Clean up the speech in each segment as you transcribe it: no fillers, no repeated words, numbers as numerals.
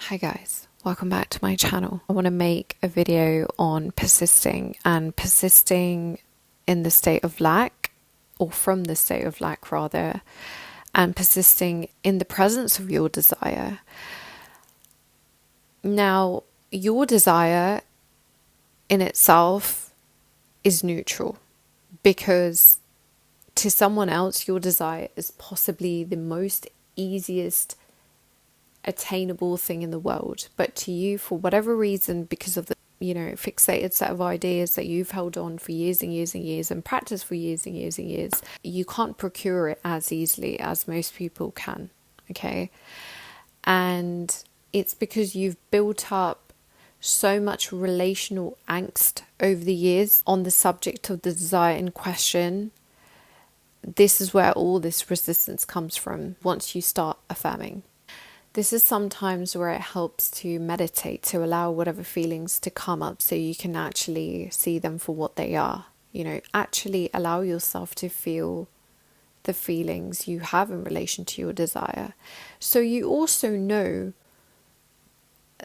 Hi guys, welcome back to my channel. I want to make a video on persisting and persisting in the state of lack, or from the state of lack rather, and persisting in the presence of your desire. Now, your desire in itself is neutral because to someone else, your desire is possibly the most easiest attainable thing in the world, but to you, for whatever reason, because of the fixated set of ideas that you've held on for years and years and years and practiced for years and years and years, you can't procure it as easily as most people can. Okay, and it's because you've built up so much relational angst over the years on the subject of the desire in question. This is where all this resistance comes from once you start affirming. This is sometimes where it helps to meditate, to allow whatever feelings to come up so you can actually see them for what they are. Actually allow yourself to feel the feelings you have in relation to your desire. So you also know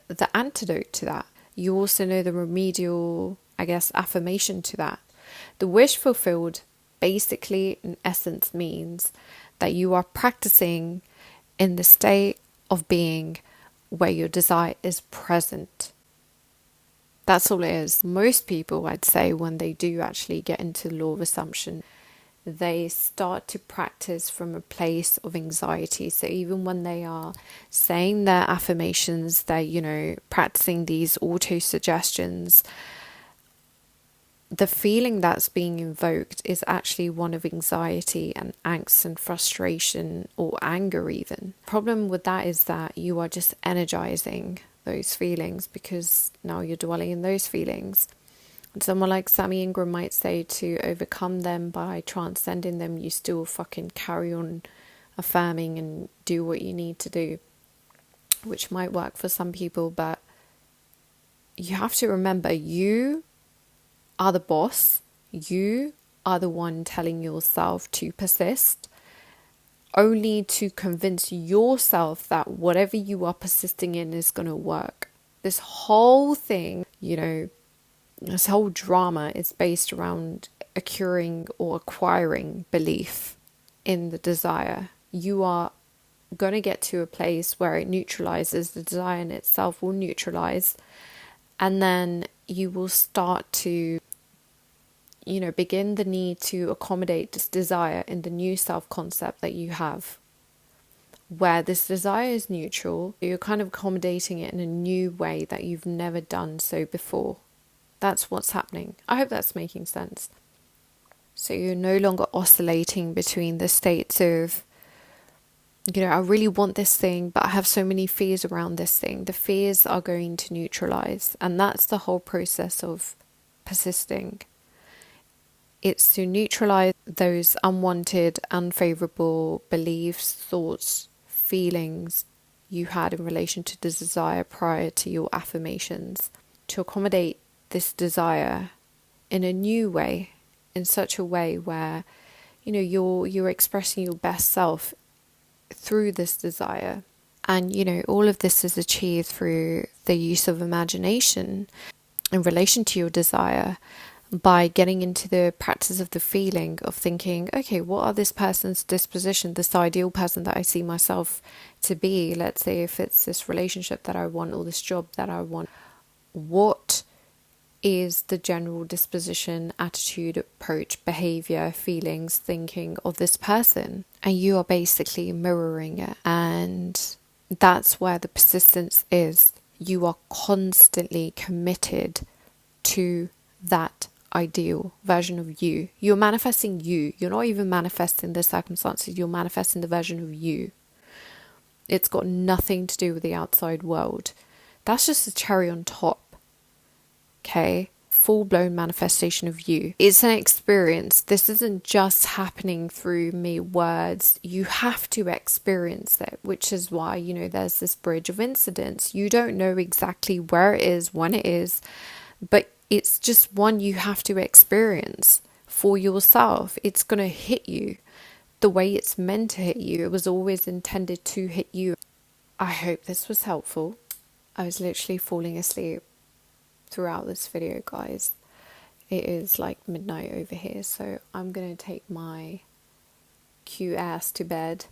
the antidote to that. You also know the remedial, affirmation to that. The wish fulfilled basically, in essence, means that you are practicing in the state of being where your desire is present. That's all it is. Most people, I'd say, when they do actually get into the law of assumption, they start to practice from a place of anxiety. So even when they are saying their affirmations, they're, practicing these auto-suggestions, the feeling that's being invoked is actually one of anxiety and angst and frustration or anger even. Problem with that is that you are just energizing those feelings because now you're dwelling in those feelings. And someone like Sammy Ingram might say to overcome them by transcending them, you still fucking carry on affirming and do what you need to do, which might work for some people, but you have to remember you are the boss. You are the one telling yourself to persist, only to convince yourself that whatever you are persisting in is going to work. This whole thing, this whole drama is based around acquiring belief in the desire. You are going to get to a place where it neutralizes, the desire in itself will neutralize, and then you will start to begin the need to accommodate this desire in the new self-concept that you have, where this desire is neutral. You're kind of accommodating it in a new way that you've never done so before. That's what's happening. I hope that's making sense. So you're no longer oscillating between the states of, I really want this thing, but I have so many fears around this thing. The fears are going to neutralize, and that's the whole process of persisting. It's to neutralize those unwanted, unfavorable beliefs, thoughts, feelings you had in relation to the desire prior to your affirmations, to accommodate this desire in a new way, in such a way where, you're expressing your best self through this desire. And, all of this is achieved through the use of imagination in relation to your desire, by getting into the practice of the feeling of thinking, okay, what are this person's disposition, this ideal person that I see myself to be? Let's say if it's this relationship that I want or this job that I want, what is the general disposition, attitude, approach, behavior, feelings, thinking of this person? And you are basically mirroring it. And that's where the persistence is. You are constantly committed to that ideal version of you. You're manifesting you. You're not even manifesting the circumstances. You're manifesting the version of you. It's got nothing to do with the outside world. That's just a cherry on top. Okay? Full-blown manifestation of you. It's an experience. This isn't just happening through mere words. You have to experience it, which is why, there's this bridge of incidents. You don't know exactly where it is, when it is, but it's just one you have to experience for yourself. It's going to hit you the way it's meant to hit you. It was always intended to hit you. I hope this was helpful. I was literally falling asleep throughout this video, guys. It is like midnight over here, so I'm gonna take my cute ass to bed.